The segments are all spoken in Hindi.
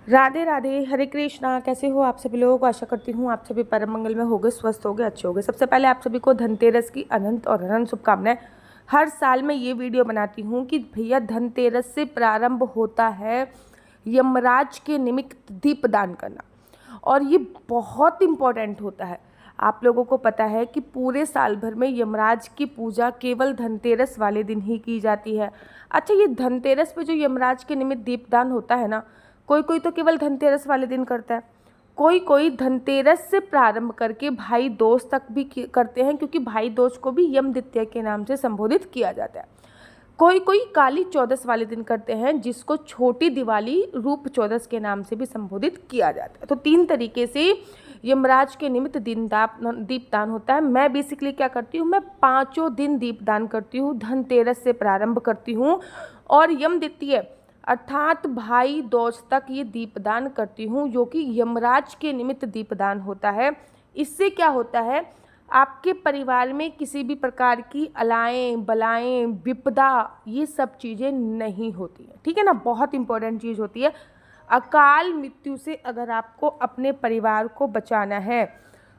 राधे राधे, हरे कृष्णा। कैसे हो आप सभी लोग? आशा करती हूँ आप सभी परम मंगल में होगे, स्वस्थ होगे, अच्छे होगे। सबसे पहले आप सभी को धनतेरस की अनंत और अनंत शुभकामनाएं। हर साल मैं ये वीडियो बनाती हूँ कि भैया धनतेरस से प्रारंभ होता है यमराज के निमित्त दीपदान करना, और ये बहुत इम्पोर्टेंट होता है। आप लोगों को पता है कि पूरे साल भर में यमराज की पूजा केवल धनतेरस वाले दिन ही की जाती है। अच्छा, ये धनतेरस पे जो यमराज के निमित्त दीपदान होता है ना, कोई कोई तो केवल धनतेरस वाले दिन करता है, कोई कोई धनतेरस से प्रारंभ करके भाई दूज तक भी करते हैं, क्योंकि भाई दूज को भी यम द्वितीया के नाम से संबोधित किया जाता है। कोई कोई काली चौदस वाले दिन करते हैं, जिसको छोटी दिवाली रूप चौदस के नाम से भी संबोधित किया जाता है। तो 3 तरीके से यमराज के निमित्त दीपदान होता है। मैं बेसिकली क्या करती हूँ, मैं 5 दिन दीपदान करती हूँ। धनतेरस से प्रारंभ करती हूँ और यम द्वितीया अर्थात भाई दूज तक ये दीपदान करती हूँ, जो कि यमराज के निमित्त दीपदान होता है। इससे क्या होता है, आपके परिवार में किसी भी प्रकार की अलाएं बलाएं विपदा ये सब चीज़ें नहीं होती हैं, ठीक है ना। बहुत इंपॉर्टेंट चीज़ होती है। अकाल मृत्यु से अगर आपको अपने परिवार को बचाना है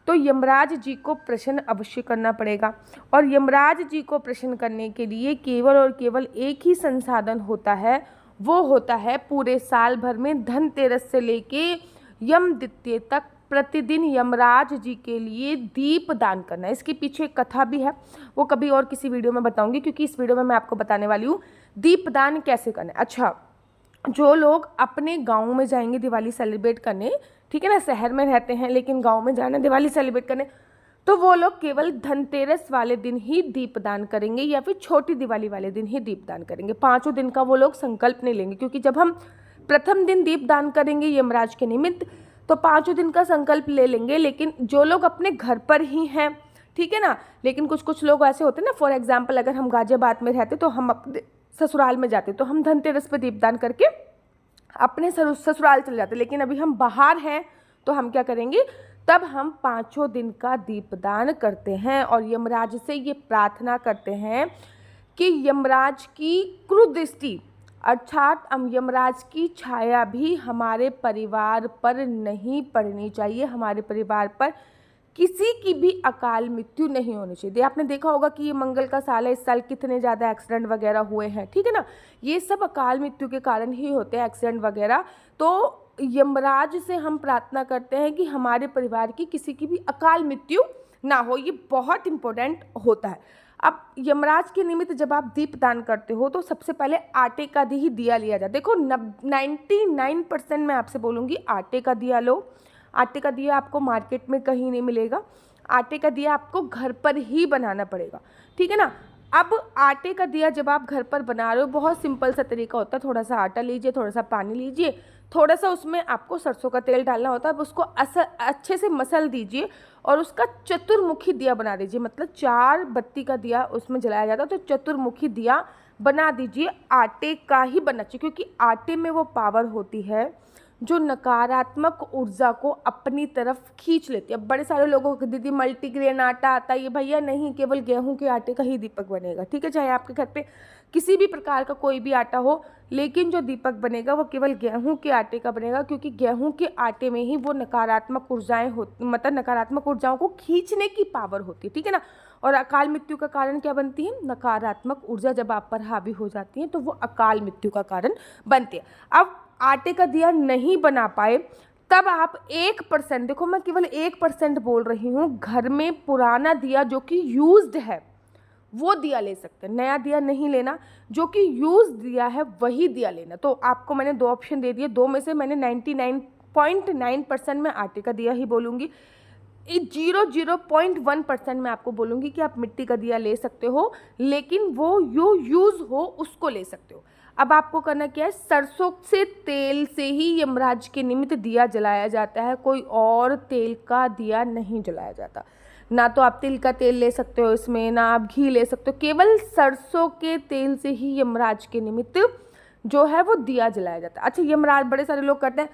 तो यमराज जी को प्रसन्न अवश्य करना पड़ेगा, और यमराज जी को प्रसन्न करने के लिए केवल और केवल एक ही संसाधन होता है, वो होता है पूरे साल भर में धनतेरस से लेके यम द्वितीया तक प्रतिदिन यमराज जी के लिए दीप दान करना है। इसके पीछे एक कथा भी है, वो कभी और किसी वीडियो में बताऊंगी, क्योंकि इस वीडियो में मैं आपको बताने वाली हूँ दीप दान कैसे करना है। अच्छा, जो लोग अपने गाँव में जाएंगे दिवाली सेलिब्रेट करने, ठीक है ना, शहर में रहते हैं लेकिन गाँव में जाना दिवाली सेलिब्रेट करने, तो वो लोग केवल धनतेरस वाले दिन ही दीपदान करेंगे या फिर छोटी दिवाली वाले दिन ही दीपदान करेंगे। 5 दिन का वो लोग संकल्प नहीं लेंगे, क्योंकि जब हम प्रथम दिन दीपदान करेंगे यमराज के निमित्त तो 5 दिन का संकल्प ले लेंगे। लेकिन जो लोग अपने घर पर ही हैं, ठीक है ना, लेकिन कुछ कुछ लोग ऐसे होते हैं ना, फॉर एग्जाम्पल अगर हम गाजियाबाद में रहते तो हम अपने ससुराल में जाते तो हम धनतेरस पर दीपदान करके अपने ससुराल चले जाते। लेकिन अभी हम बाहर हैं तो हम क्या करेंगे, तब हम 5 दिन का दीपदान करते हैं और यमराज से ये प्रार्थना करते हैं कि यमराज की क्रूरदृष्टि अर्थात यमराज की छाया भी हमारे परिवार पर नहीं पड़नी चाहिए, हमारे परिवार पर किसी की भी अकाल मृत्यु नहीं होनी चाहिए। आपने देखा होगा कि ये मंगल का साल है, इस साल कितने ज़्यादा एक्सीडेंट वगैरह हुए हैं, ठीक है ना, ये सब अकाल मृत्यु के कारण ही होते हैं एक्सीडेंट वगैरह। तो यमराज से हम प्रार्थना करते हैं कि हमारे परिवार की किसी की भी अकाल मृत्यु ना हो, ये बहुत इम्पोर्टेंट होता है। अब यमराज के निमित्त जब आप दीपदान करते हो तो सबसे पहले आटे का ही दिया लिया जाए। देखो 99% मैं आपसे बोलूँगी आटे का दिया लो। आटे का दिया आपको मार्केट में कहीं नहीं मिलेगा, आटे का दिया आपको घर पर ही बनाना पड़ेगा, ठीक है ना। अब आटे का दिया जब आप घर पर बना रहे हो, बहुत सिंपल सा तरीका होता है, थोड़ा सा आटा लीजिए, थोड़ा सा पानी लीजिए, थोड़ा सा उसमें आपको सरसों का तेल डालना होता है, अब उसको अच्छे से मसल दीजिए और उसका चतुर्मुखी दिया बना दीजिए। मतलब 4 बत्ती का दिया उसमें जलाया जाता है, तो चतुर्मुखी दिया बना दीजिए। आटे का ही बनना चाहिए, क्योंकि आटे में वो पावर होती है जो नकारात्मक ऊर्जा को अपनी तरफ खींच लेती है। बड़े सारे लोगों को दीदी मल्टीग्रेन आटा आता है, ये भैया नहीं, केवल गेहूं के आटे का ही दीपक बनेगा, ठीक है। चाहे आपके घर पे किसी भी प्रकार का कोई भी आटा हो, लेकिन जो दीपक बनेगा वो केवल गेहूं के आटे का बनेगा, क्योंकि गेहूं के आटे में ही वो नकारात्मक ऊर्जाएं होती, मतलब नकारात्मक ऊर्जाओं को खींचने की पावर होती है, ठीक है ना। और अकाल मृत्यु का कारण क्या बनती है, नकारात्मक ऊर्जा जब आप पर हावी हो जाती है तो वो अकाल मृत्यु का कारण बनती है। अब आटे का दिया नहीं बना पाए तब आप 1%, देखो मैं केवल 1% बोल रही हूँ, घर में पुराना दिया जो कि यूज्ड है वो दिया ले सकते हैं। नया दिया नहीं लेना, जो कि यूज दिया है वही दिया लेना। तो आपको मैंने 2 ऑप्शन दे दिए, 2 में से मैंने 99.9% में आटे का दिया ही बोलूँगी, 0.1% में आपको बोलूँगी कि आप मिट्टी का दिया ले सकते हो, लेकिन वो यूज़ हो उसको ले सकते हो। अब आपको करना क्या है, सरसों से तेल से ही यमराज के निमित्त दिया जलाया जाता है, कोई और तेल का दिया नहीं जलाया जाता। ना तो आप तिल का तेल ले सकते हो इसमें, ना आप घी ले सकते हो, केवल सरसों के तेल से ही यमराज के निमित्त जो है वो दिया जलाया जाता है। अच्छा, यमराज बड़े सारे लोग करते हैं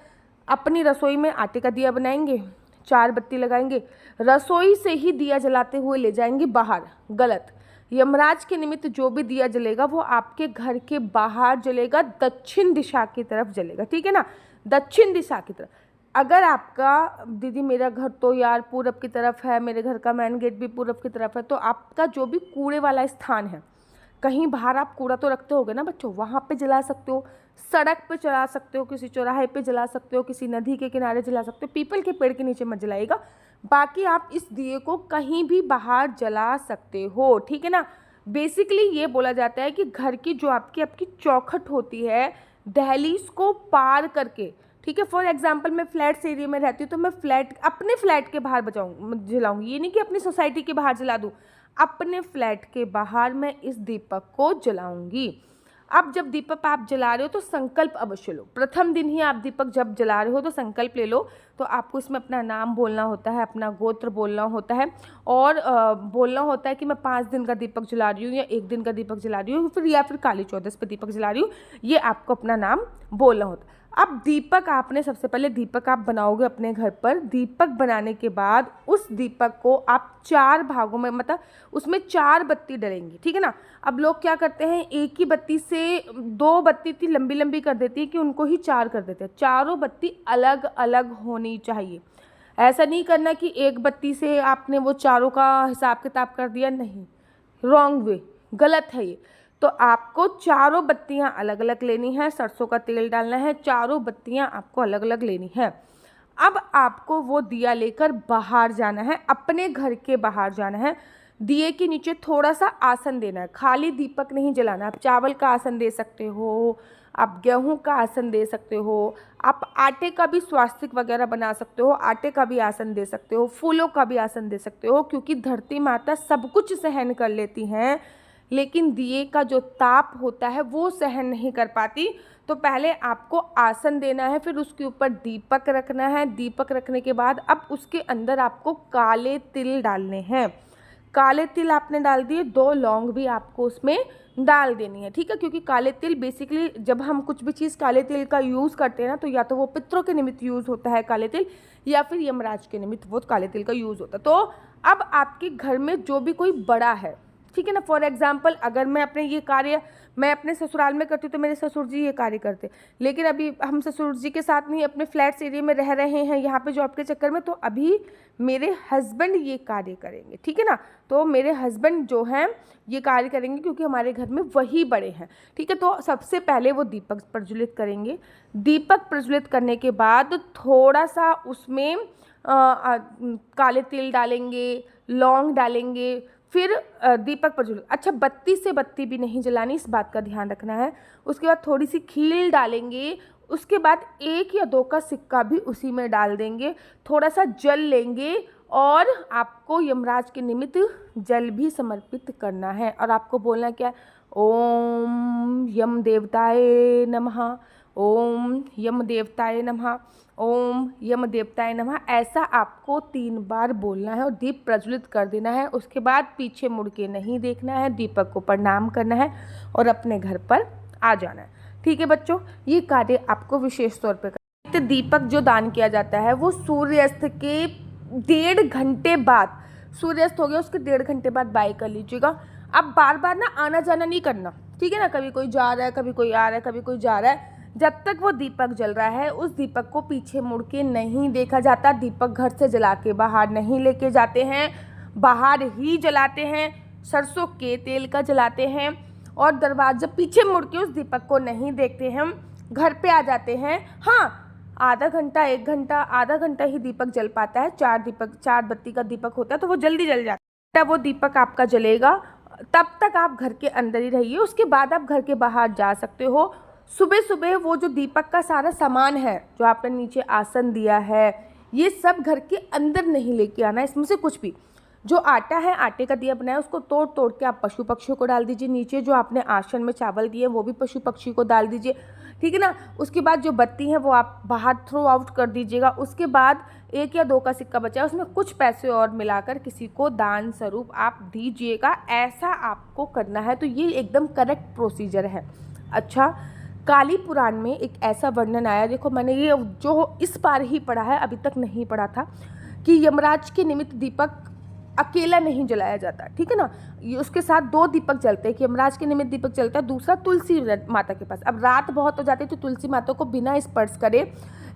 अपनी रसोई में आटे का दिया बनाएंगे, 4 बत्ती लगाएंगे, रसोई से ही दिया जलाते हुए ले जाएंगे बाहर। गलत। यमराज के निमित्त जो भी दिया जलेगा वो आपके घर के बाहर जलेगा, दक्षिण दिशा की तरफ जलेगा, ठीक है ना। दक्षिण दिशा की तरफ। अगर आपका दीदी मेरा घर तो यार पूरब की तरफ है, मेरे घर का मेन गेट भी पूरब की तरफ है, तो आपका जो भी कूड़े वाला स्थान है, कहीं बाहर आप कूड़ा तो रखते होगे ना बच्चों, वहाँ पे जला सकते हो, सड़क पे जला सकते हो, किसी चौराहे पे जला सकते हो, किसी नदी के किनारे जला सकते हो, पीपल के पेड़ के नीचे मत जलाइएगा। बाकी आप इस दिए को कहीं भी बाहर जला सकते हो, ठीक है ना। बेसिकली ये बोला जाता है कि घर की जो आपकी चौखट होती है, दहलीज को पार करके, ठीक है। फॉर एग्जांपल मैं फ्लैट्स एरिया में रहती हूँ, तो मैं अपने फ्लैट के बाहर जलाऊंगी, ये नहीं कि अपनी सोसाइटी के बाहर जला दूँ, अपने फ्लैट के बाहर मैं इस दीपक को जलाऊंगी। अब जब दीपक आप जला रहे हो तो संकल्प अवश्य लो। प्रथम दिन ही आप दीपक जब जला रहे हो तो संकल्प ले लो। तो आपको इसमें अपना नाम बोलना होता है, अपना गोत्र बोलना होता है, और बोलना होता है कि मैं 5 दिन का दीपक जला रही हूँ, या 1 दिन का दीपक जला रही हूँ, या फिर काली चौदस पे दीपक जला रही हूँ। ये आपको अपना नाम बोलना होता है। अब दीपक आपने सबसे पहले दीपक आप बनाओगे अपने घर पर। दीपक बनाने के बाद उस दीपक को आप 4 भागों में, मतलब उसमें 4 बत्ती डलेंगी, ठीक है ना। अब लोग क्या करते हैं, एक ही बत्ती से 2 बत्ती इतनी लंबी लंबी कर देती है कि उनको ही 4 कर देते हैं। चारों बत्ती अलग अलग होनी चाहिए। ऐसा नहीं करना कि एक बत्ती से आपने वो चारों का हिसाब किताब कर दिया, नहीं, रॉन्ग वे, गलत है ये। तो आपको चारों बत्तियां अलग अलग लेनी है, सरसों का तेल डालना है, चारों बत्तियां आपको अलग अलग लेनी है। अब आपको वो दिया लेकर बाहर जाना है, अपने घर के बाहर जाना है। दिए के नीचे थोड़ा सा आसन देना है, खाली दीपक नहीं जलाना। आप चावल का आसन दे सकते हो, आप गेहूं का आसन दे सकते हो, आप आटे का भी स्वास्तिक वगैरह बना सकते हो, आटे का भी आसन दे सकते हो, फूलों का भी आसन दे सकते हो, क्योंकि धरती माता सब कुछ सहन कर लेती हैं, लेकिन दिए का जो ताप होता है वो सहन नहीं कर पाती। तो पहले आपको आसन देना है, फिर उसके ऊपर दीपक रखना है। दीपक रखने के बाद अब उसके अंदर आपको काले तिल डालने हैं। काले तिल आपने डाल दिए, 2 लौंग भी आपको उसमें डाल देनी है, ठीक है। क्योंकि काले तिल बेसिकली जब हम कुछ भी चीज़ काले तिल का यूज़ करते हैं ना, तो या तो वो पितरों के निमित्त यूज़ होता है काले तिल, या फिर यमराज के निमित्त वो काले तिल का यूज़ होता है। तो अब आपके घर में जो भी कोई बड़ा है, ठीक है ना। फॉर एग्जाम्पल अगर मैं अपने ये कार्य मैं अपने ससुराल में करती हूँ तो मेरे ससुर जी ये कार्य करते, लेकिन अभी हम ससुर जी के साथ नहीं अपने फ्लैट्स एरिया में रह रहे हैं यहाँ पे जॉब के चक्कर में, तो अभी मेरे हस्बैंड ये कार्य करेंगे, ठीक है ना। तो मेरे हस्बैंड जो हैं ये कार्य करेंगे क्योंकि हमारे घर में वही बड़े हैं, ठीक है। तो सबसे पहले वो दीपक प्रज्वलित करेंगे। दीपक प्रज्वलित करने के बाद थोड़ा सा उसमें काले तिल डालेंगे, लौंग डालेंगे, फिर दीपक प्रज्वलित। अच्छा, बत्ती से बत्ती भी नहीं जलानी, इस बात का ध्यान रखना है। उसके बाद थोड़ी सी खील डालेंगे, उसके बाद 1 या 2 का सिक्का भी उसी में डाल देंगे, थोड़ा सा जल लेंगे, और आपको यमराज के निमित्त जल भी समर्पित करना है। और आपको बोलना क्या है, ओम यम देवताय नमः, ओम यम देवताय नमः, ओम यम देवताय नमः। ऐसा आपको 3 बार बोलना है और दीप प्रज्वलित कर देना है। उसके बाद पीछे मुड़ के नहीं देखना है, दीपक को प्रणाम करना है और अपने घर पर आ जाना है, ठीक है बच्चों। ये कार्य आपको विशेष तौर पर करना है। दीपक जो दान किया जाता है वो सूर्यास्त के 1.5 घंटे बाद, सूर्यास्त हो गया उसके 1.5 घंटे बाद बाय कर लीजिएगा। अब बार बार ना आना जाना नहीं करना, ठीक है ना। कभी कोई जा रहा है, कभी कोई आ रहा है, कभी कोई जा रहा है। जब तक वो दीपक जल रहा है उस दीपक को पीछे मुड़ के नहीं देखा जाता। दीपक घर से जला के बाहर नहीं लेके जाते हैं, बाहर ही जलाते हैं, सरसों के तेल का जलाते हैं, और दरवाजा पीछे मुड़ के उस दीपक को नहीं देखते हैं, घर पे आ जाते हैं। हाँ, आधा घंटा 1 घंटा, आधा घंटा ही दीपक जल पाता है। 4 बत्ती का दीपक होता है तो वो जल्दी जल जाता है। वो दीपक आपका जलेगा, तब तक आप घर के अंदर ही रहिए। उसके बाद आप घर के बाहर जा सकते हो। सुबह सुबह वो जो दीपक का सारा सामान है, जो आपने नीचे आसन दिया है, ये सब घर के अंदर नहीं लेके आना। इसमें से कुछ भी, जो आटा है, आटे का दिया बनाया, उसको तोड़ तोड़ के आप पशु पक्षियों को डाल दीजिए। नीचे जो आपने आसन में चावल दिए वो भी पशु पक्षी को डाल दीजिए, ठीक है ना। उसके बाद जो बत्ती है वो आप बाहर थ्रो आउट कर दीजिएगा। उसके बाद 1 या 2 का सिक्का बचा है, उसमें कुछ पैसे और मिलाकर किसी को दान स्वरूप आप दीजिएगा। ऐसा आपको करना है। तो ये एकदम करेक्ट प्रोसीजर है। अच्छा, काली पुराण में एक ऐसा वर्णन आया, देखो मैंने ये जो इस बार ही पढ़ा है, अभी तक नहीं पढ़ा था, कि यमराज के निमित्त दीपक अकेला नहीं जलाया जाता, ठीक है ना। ये उसके साथ 2 दीपक जलते हैं कि यमराज के निमित्त दीपक जलता है, दूसरा तुलसी माता के पास। अब रात बहुत हो जाती है तो तुलसी माता को बिना स्पर्श करे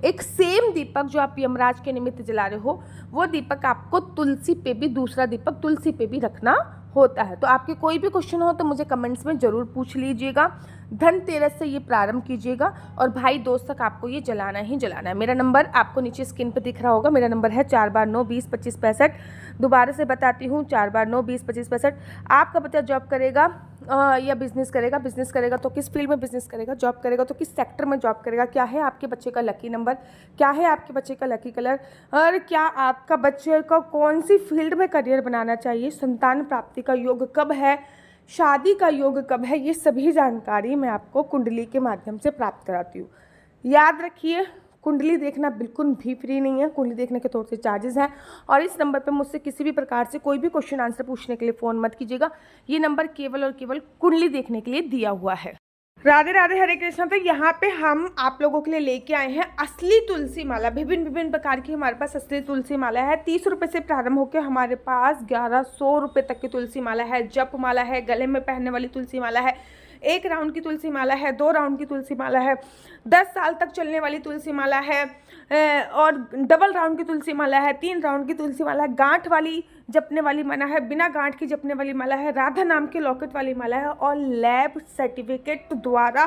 एक सेम दीपक जो आप यमराज के निमित्त जला रहे हो वो दीपक आपको तुलसी पे भी, दूसरा दीपक तुलसी पे भी रखना होता है। तो आपके कोई भी क्वेश्चन हो तो मुझे कमेंट्स में ज़रूर पूछ लीजिएगा। धनतेरस से ये प्रारंभ कीजिएगा और भाई दोस्त तक आपको ये जलाना ही जलाना है। मेरा नंबर आपको नीचे स्क्रीन पर दिख रहा होगा। मेरा नंबर है 4 बार 9 20 25 65। दोबारा से बताती हूँ, 4 बार 9 20 25 65। आपका बच्चा जॉब करेगा या बिजनेस करेगा तो किस फील्ड में बिजनेस करेगा, जॉब करेगा तो किस सेक्टर में जॉब करेगा, क्या है आपके बच्चे का लकी नंबर, क्या है आपके बच्चे का लकी कलर, और क्या आपका बच्चे को कौन सी फील्ड में करियर बनाना चाहिए, संतान प्राप्ति का योग कब है, शादी का योग कब है, ये सभी जानकारी मैं आपको कुंडली के माध्यम से प्राप्त कराती हूँ। याद रखिए, कुंडली देखना बिल्कुल भी फ्री नहीं है। कुंडली देखने के थोड़े से चार्जेस हैं और इस नंबर पर मुझसे किसी भी प्रकार से कोई भी क्वेश्चन आंसर पूछने के लिए फ़ोन मत कीजिएगा। ये नंबर केवल और केवल कुंडली देखने के लिए दिया हुआ है। राधे राधे, हरे कृष्णा। तो यहाँ पे हम आप लोगों के लिए लेके आए हैं असली तुलसी माला। विभिन्न प्रकार की हमारे पास असली तुलसी माला है। 30 रुपये से प्रारंभ होकर हमारे पास 1100 रुपये तक की तुलसी माला है। जप माला है, गले में पहनने वाली तुलसी माला है, 1 राउंड की तुलसी माला है, 2 राउंड की तुलसी माला है, 10 साल तक चलने वाली तुलसी माला है, और डबल राउंड की तुलसी माला है, 3 राउंड की तुलसी माला है, गांठ वाली जपने वाली माला है, बिना गांठ की जपने वाली माला है, राधा नाम के लॉकेट वाली माला है, और लैब सर्टिफिकेट द्वारा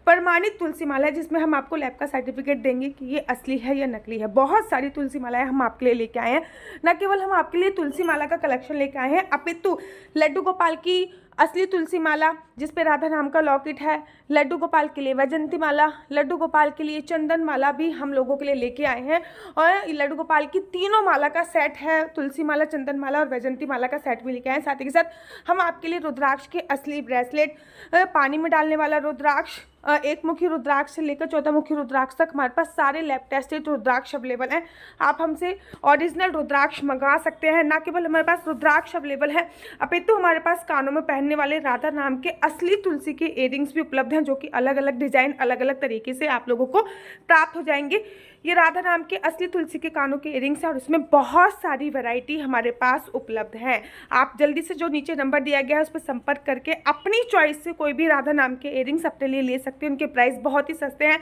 प्रमाणित तुलसी माला है, जिसमें हम आपको लैब का सर्टिफिकेट देंगे कि ये असली है या नकली है। बहुत सारी तुलसी मालाएं हम आपके लिए लेके आए हैं। न केवल हम आपके लिए तुलसी माला का कलेक्शन लेके आए हैं, अपितु लड्डू गोपाल की असली तुलसी माला जिसपे राधा नाम का लॉकेट है, लड्डू गोपाल के लिए वैजंती माला, लड्डू गोपाल के लिए चंदन माला भी हम लोगों के लिए लेके आए हैं। और लड्डू गोपाल की तीनों माला का सेट है, तुलसी माला, चंदन माला और वैजंती माला का सेट भी लेके आए हैं। साथ ही के साथ हम आपके लिए रुद्राक्ष के असली ब्रेसलेट, पानी में डालने वाला रुद्राक्ष, 1 मुखी रुद्राक्ष से लेकर 14 मुखी रुद्राक्ष तक हमारे पास सारे लैब टेस्टेड रुद्राक्ष अवेलेबल हैं। आप हमसे ओरिजिनल रुद्राक्ष मंगा सकते हैं। ना केवल हमारे पास रुद्राक्ष अवेलेबल है, अपितु हमारे पास कानों में पहनने वाले राधा नाम के असली तुलसी के इयररिंग्स भी उपलब्ध हैं, जो कि अलग अलग डिजाइन, अलग अलग तरीके से आप लोगों को प्राप्त हो जाएंगे। ये राधा नाम के असली तुलसी के कानों के इयररिंग्स हैं और इसमें बहुत सारी वैरायटी हमारे पास उपलब्ध है। आप जल्दी से जो नीचे नंबर दिया गया है उस पर संपर्क करके अपनी चॉइस से कोई भी राधा नाम के इयररिंग्स अपने लिए ले सकते हैं। उनके प्राइस बहुत ही सस्ते हैं।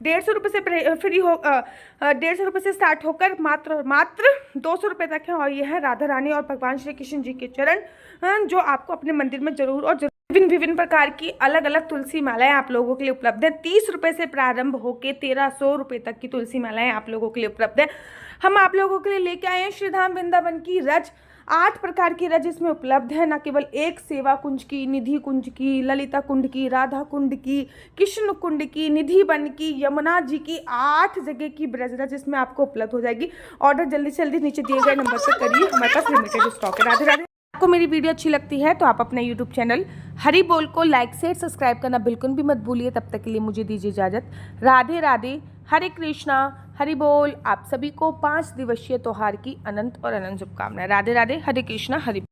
150 रुपये से फ्री हो 150 रुपये से स्टार्ट होकर मात्र 200 रुपये तक है। और यह है राधा रानी और भगवान श्री कृष्ण जी के चरण, जो आपको अपने मंदिर में जरूर और विभिन्न प्रकार की अलग अलग तुलसी मालाएं आप लोगों के लिए उपलब्ध है। 30 रुपये से प्रारंभ होकर 1300 रुपये तक की तुलसी मालाएं आप लोगों के लिए उपलब्ध है। हम आप लोगों के लिए लेके आए हैं श्रीधाम वृंदावन की रज। 8 प्रकार की रज इसमें उपलब्ध है। न केवल एक सेवा कुंज की, निधि कुंज की, ललिता कुंड की, राधा कुंड की, कृष्ण कुंड की, निधि वन की, यमुना जी की, 8 जगह की ब्रज रज इसमें आपको उपलब्ध हो जाएगी। ऑर्डर जल्दी से जल्दी नीचे दिए गए नंबर से करिए, हमारे पास लिमिटेड स्टॉक है। राधे राधे। आपको मेरी वीडियो अच्छी लगती है तो आप अपने YouTube चैनल हरि बोल को लाइक शेयर सब्सक्राइब करना बिल्कुल भी मत भूलिए। तब तक के लिए मुझे दीजिए इजाज़त। राधे राधे, हरे कृष्णा, हरि बोल। आप सभी को 5 दिवसीय त्योहार की अनंत और अनंत शुभकामनाएं। राधे राधे, हरे कृष्णा, हरि।